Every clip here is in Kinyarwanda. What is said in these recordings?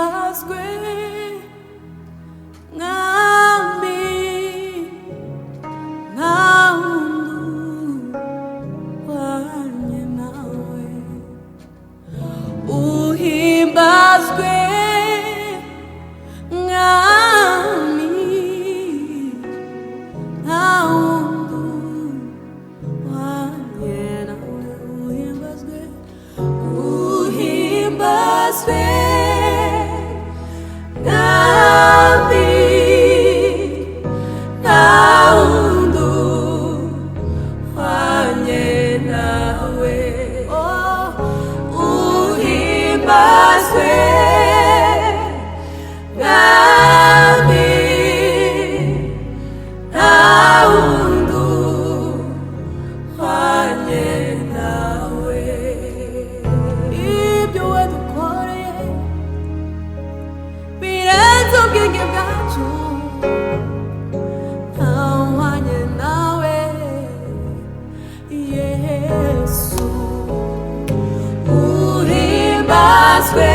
uhimbazwe mwami naundu wanye nawe uhimbazwe mwami naundu wanye nawe uhimbazwe Nami naundu wanye nawe uhimbazwe nami naundu wanye nawe ibyo wadukoreye birenze ubwenge bwacu ntawanye nawe Yesu uhimbazwe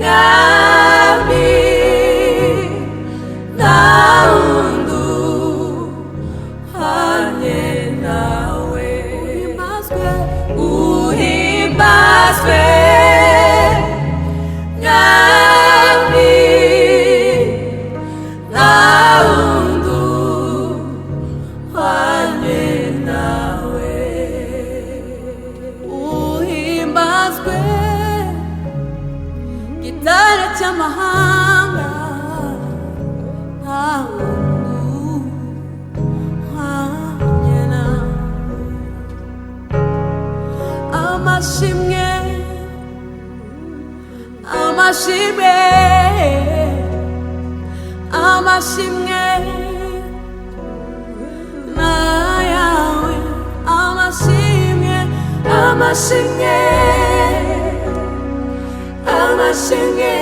nami naundu wanye nawe uhimbazwe nami naundu wanye nawe uhimbazwe gitare cy'amahanga naundu wanye nawe amashimwe amashimwe amashimwe na yawe amashimwe amashimwe amashimwe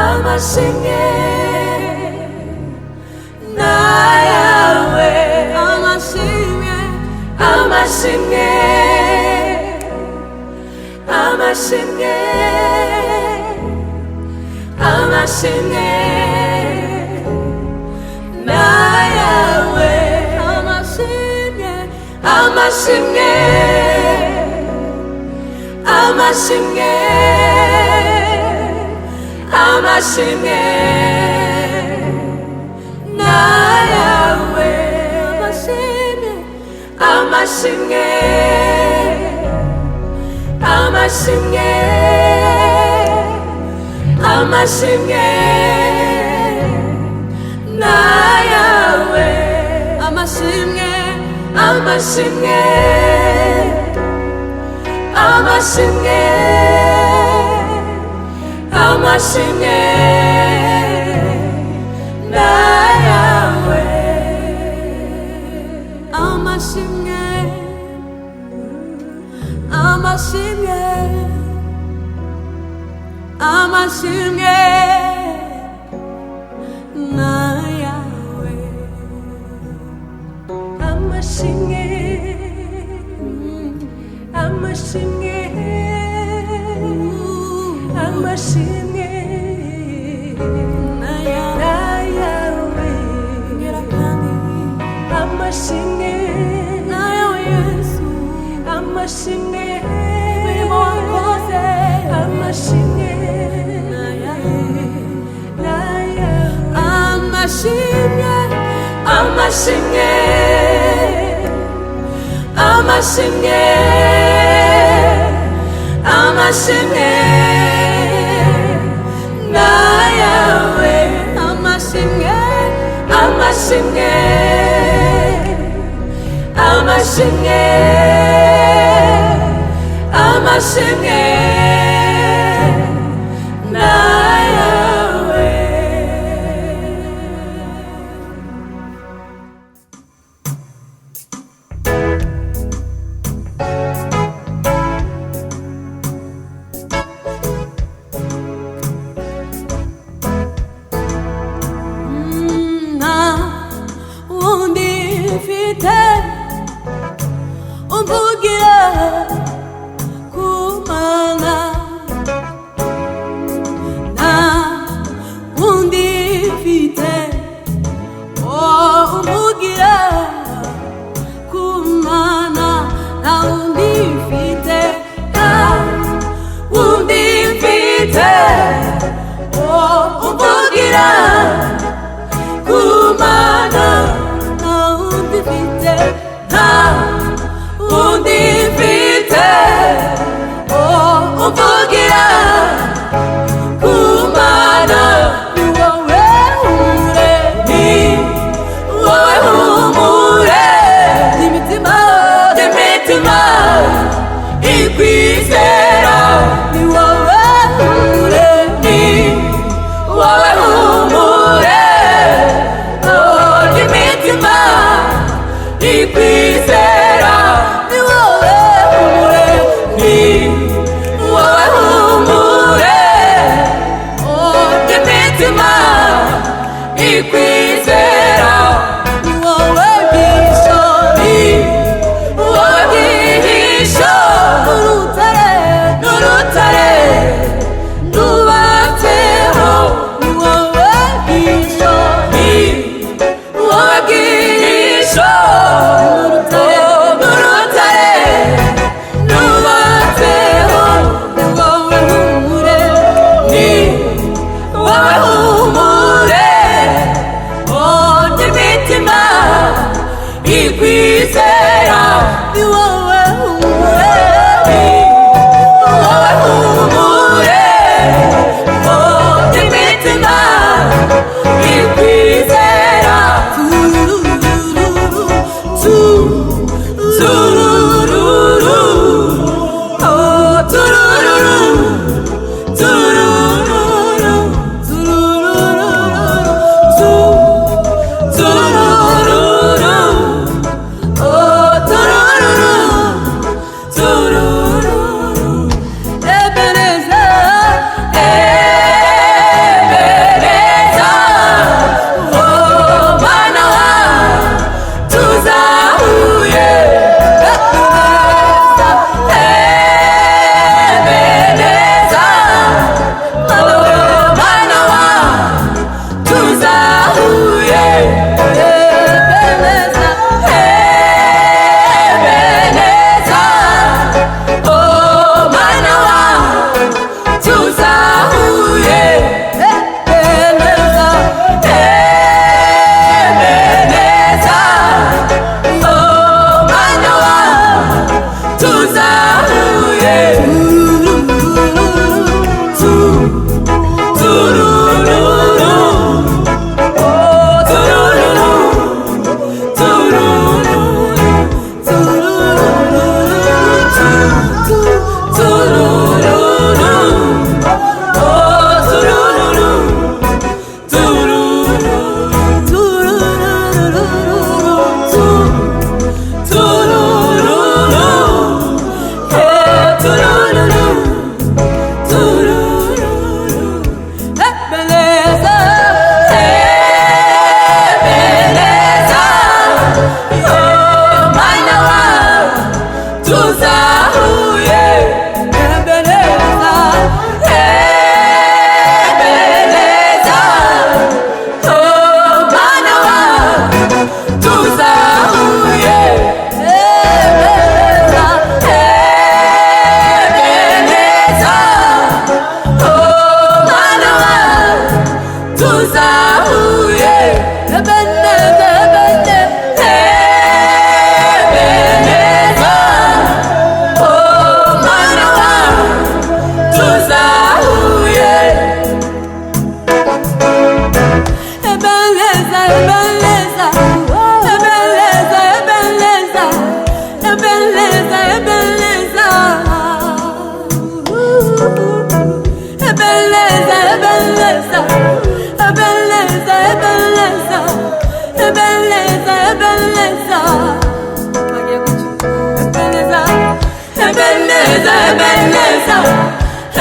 amashimwe na yawe amashimwe amashimwe amashimwe amashimwe na yawe amashimwe amashimwe amashimwe amashimwe na yawe amashimwe amashimwe amashimwe amashimwe na yawe amashimwe amashimwe amashimwe amashimwe na yawe amashimwe amashimwe amashimwe na yawe amashimwe amashimwe amashimwe na yawe amashimwe na yawe Yesu amashimwe amashimwe na yawe amashimwe amashimwe amashimwe amashimwe na yawe amashimwe amashimwe amashimwe amashimwe na yawe umvugira ku mana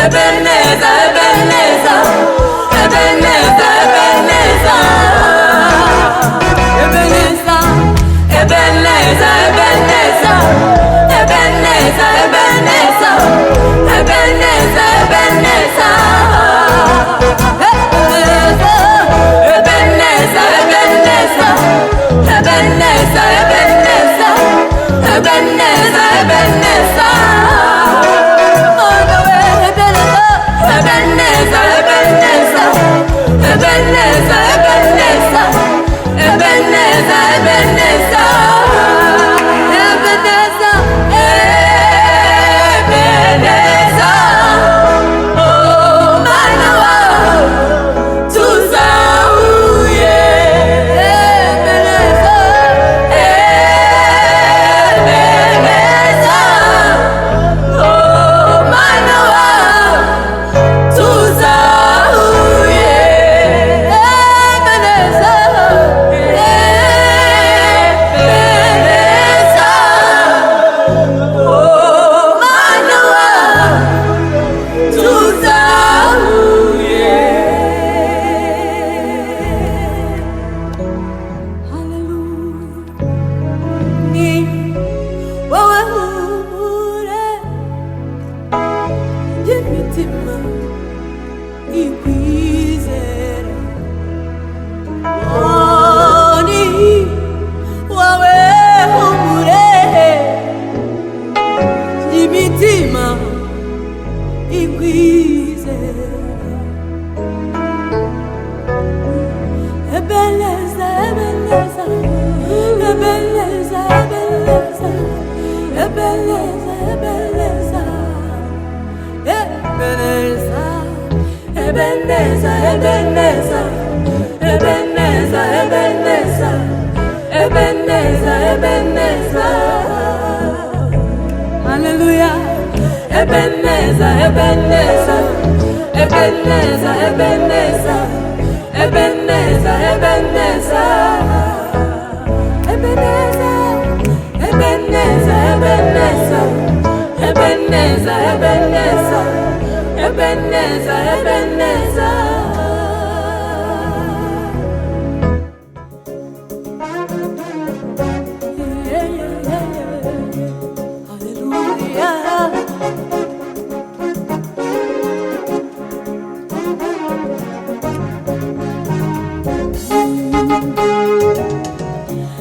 Ebeneza, Ebeneza, Ebeneza, Ebeneza, Ebeneza, Ebeneza, Ebeneza, Ebeneza, Ebeneza, Ebeneza, Ebeneza, Ebeneza, Ebeneza, Ebeneza, Ebeneza, Ebeneza, Ebeneza. Ebeneza, Ebeneza, Ebeneza, Ebeneza, Ebeneza, Ebeneza, Ebeneza, Ebeneza, oh Manoa, tuzauye, Ebeneza, Ebeneza, oh Manoa. Ebeneza, Ebeneza, Ebeneza, Ebeneza, Ebeneza, Ebeneza, Hallelujah. Ebeneza, Ebeneza, Ebeneza, Ebeneza, Ebeneza, Ebeneza, Ebeneza, Ebeneza, Ebeneza, Ebeneza, Ebeneza, Ebeneza, Ebeneza. Yeah, yeah, yeah, yeah. Hallelujah.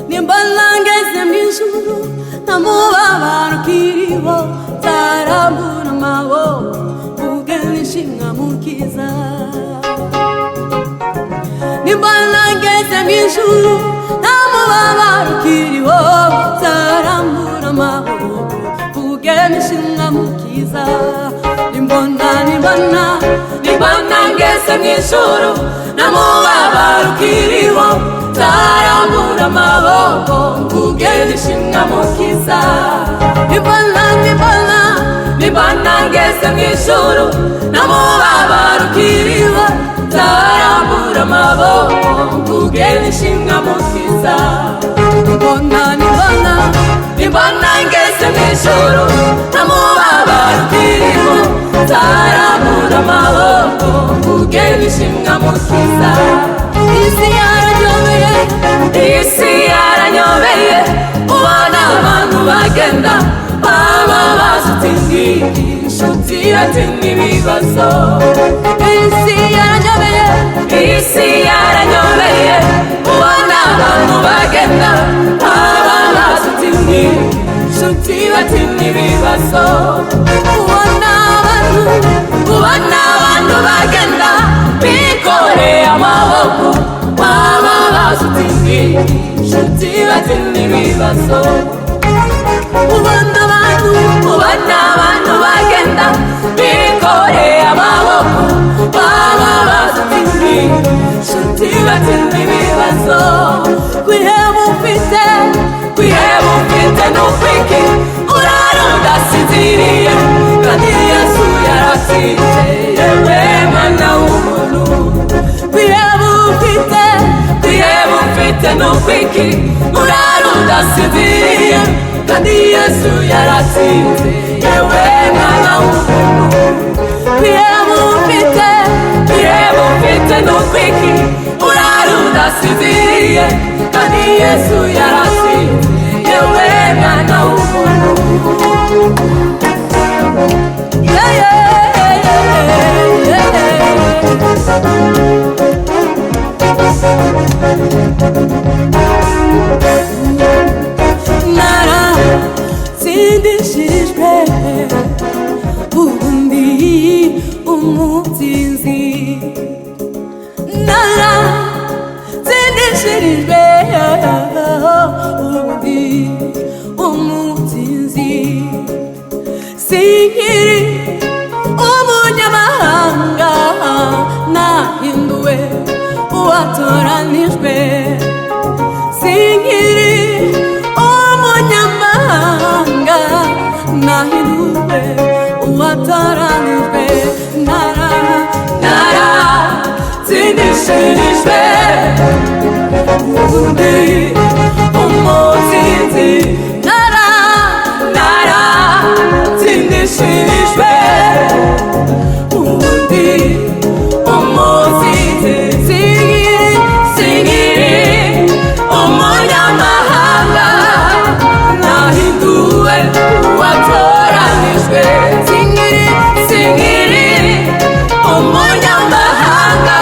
Nimbalangeze mw'ijuru namubabaro kiriho tarambura amaboko ugenishinga mukiza. Nimbalangeze mw'ijuru namubabaro kiriho tarambura amaboko ugenishinga mukiza. Nimbona ngeze mw'ijuru namubabaro kiriho tarambura amaboko ugenishinga mukiza. Nimbona ngeze mw'ijuru namubabaro kiriho tarambura amaboko ugenishinga mukiza. Nimbona ngeze mw'ijuru namubabaro kiriho tarambura amaboko ugenishinga mukiza. Isi yaranyobeye ubona abantu bagenda baba basutingi inshuti ati n'ibibazo. Isi yaranyobeye ubona abantu bagenda baba basutingi inshuti ati n'ibibazo. Ubona abantu bagenda bikoreye amaboko baba basutingi inshuti ati n'ibibazo. Ubona abantu bagenda bikoreye amaboko baba basutingi inshuti ati n'ibibazo. Kwiheba ufite n'ufiki urara udasinziriye kandi Yesu yaratsinze yewe mwana w'umuntu. Kwiheba ufite n'ufiki urara udasinziriye kandi Yesu yaratsinze yewe mwana w'umuntu. Yesu yaratsinze yewe mwana w'umuntu. Naratsindishijwe ubundi umutsinzi, naratsindishirijwe ubundi umutsinzi, sinkiri umunyamahanga nahinduwe uwatoranijwe, sinkiri umunyamahanga nahinduwe uwatoranijwe, naratsindishirijwe ubundi umutsinzi, naratsindishirijwe ubundi umutsinzi, sinkiri umunyamahanga nahinduwe uwatoranijwe, sinkiri umunyamahanga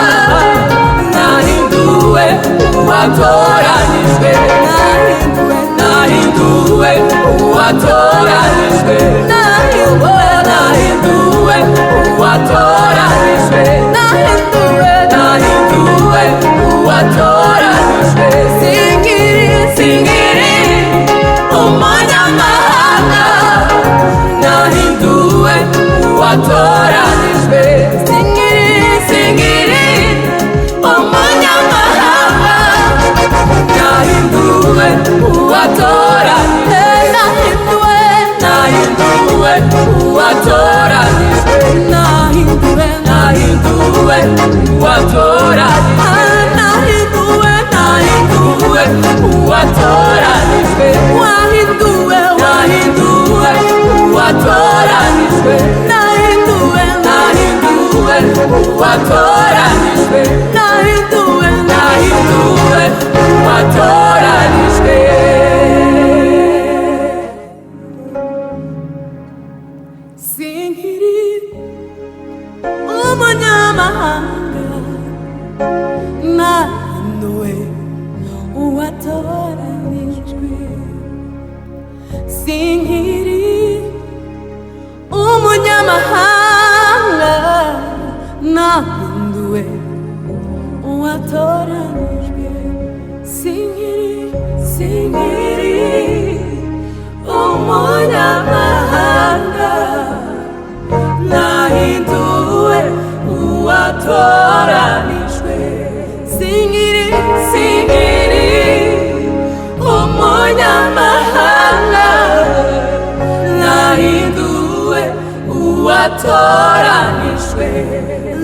nahinduwe uwatoranijwe, nahinduwe uwatoranijwe, nahinduwe uwatoranijwe, nahinduwe uwatoranijwe, sinkiri umunyamahanga nahinduwe uwatoranijwe, sinkiri umunyamahanga nahinduwe uwatoranijwe, nahinduwe uwatoranijwe, nahinduwe uwatoranijwe, nahinduwe uwatoranijwe, wahinduwe uwatoranijwe, nahinduwe uwatoranijwe, nahinduwe uwatoranijwe. Sinkiri umunyamahanga nahinduwe uwatoranijwe, sinkiri umunyamahanga nahinduwe uwatoranijwe, sinkiri umunyamahanga nahinduwe uwatoranijwe, sinkiri umunyamahanga nahinduwe uwatoranijwe,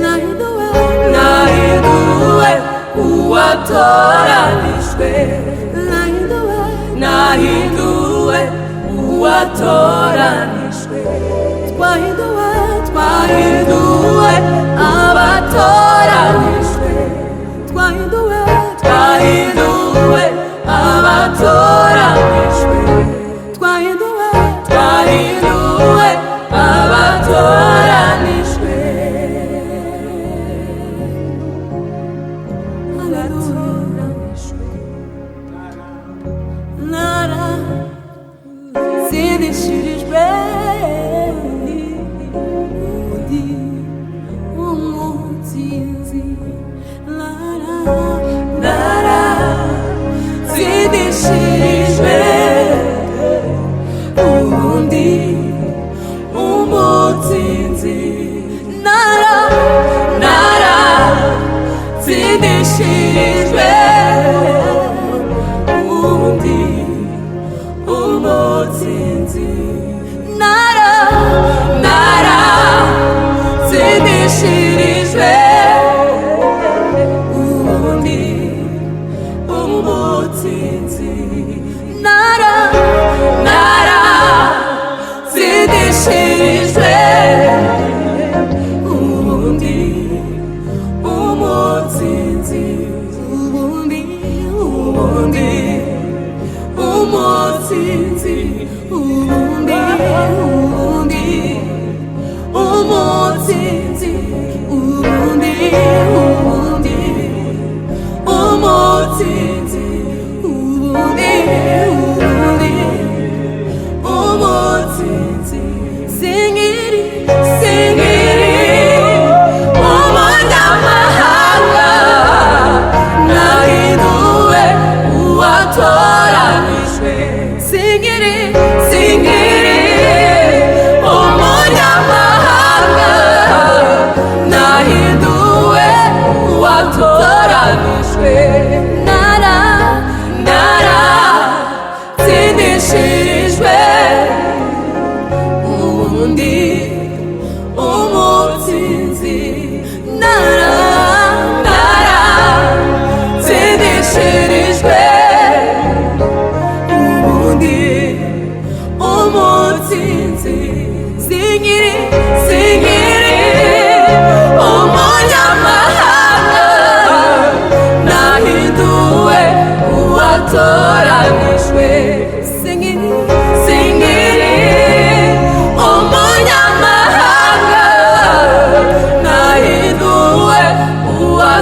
nahinduwe uwatoranijwe, nahinduwe uwatoranijwe, twahinduwe abatoranijwe, twahinduwe abatoranijwe, twahinduwe abatoranijwe. Naratsindishirijwe ubundi umutsinzi, naratsindishirijwe ubundi umutsinzi, naratsindishirijwe ubundi umutsinzi, naratsindishirijwe ubundi umutsinzi, naratsindishirijwe ubundi umutsinzi, ubundi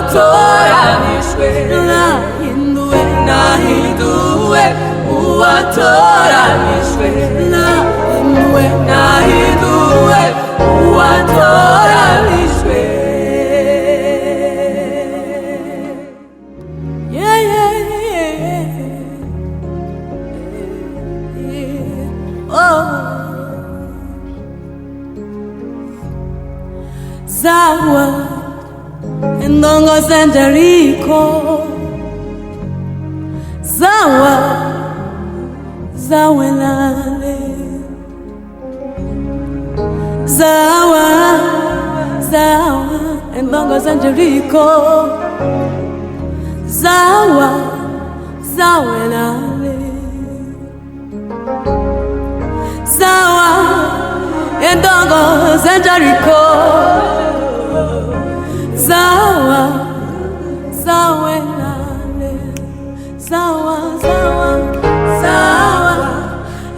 uwatoranijwe, nahinduwe uwatoranijwe, nahinduwe uwatoranijwe. Zawa endongo zenderiko, zawa zawelale, zawa endongo zenderiko, zawa zawelale, zawa endongo zenderiko, zawa zawelale, zawa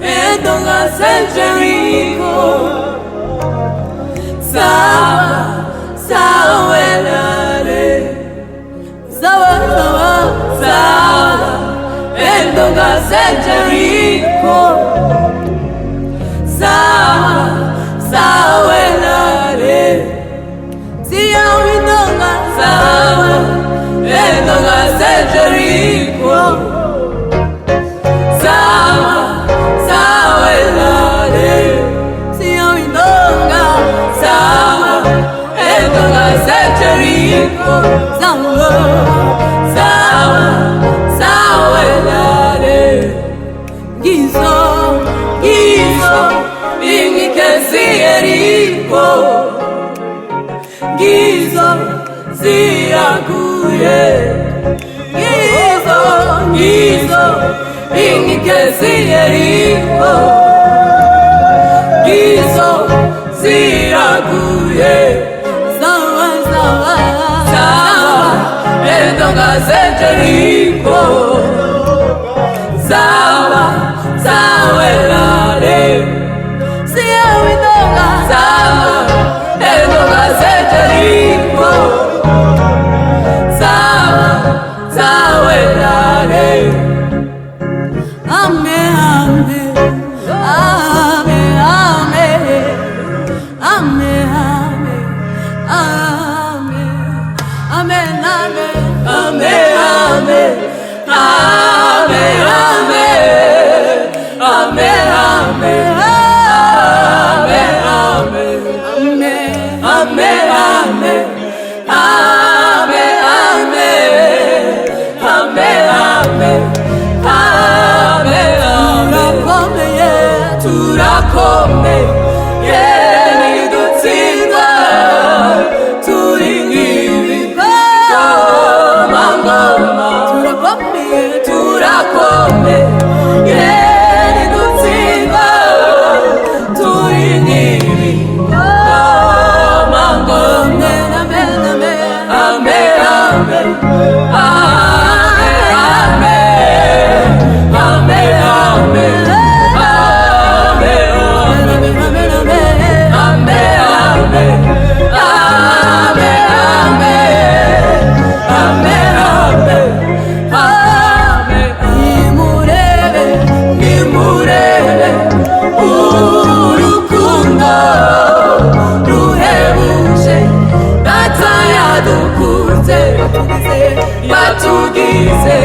endongo zenderiko, zawa zawelale, zawa endongo zenderiko, zawa zawelale. Sia winonga zawa endonga zenderiko, zawa zawelale. Sia winonga zawa endonga zenderiko, zawa zawelale. Gizo ingikezi eriko, gizo ziraguye, gizo ingikezi eriko, gizo ziraguye, zawa endonga zenderiko, zawa zawelale. Sia winonga zawa endonga zenderiko, zawa zawelale. Amen, amen, amen, amen, amen, amen, amen, amen, amen, amen, amen, amen. Turakome, nidutsinda, turingibika, mangoma. Turakome, nidutsinda, turingibika, mangoma. Amen, amen, amen, amen, amen. Urukundo ruhebuje, data yadukunze, yatugize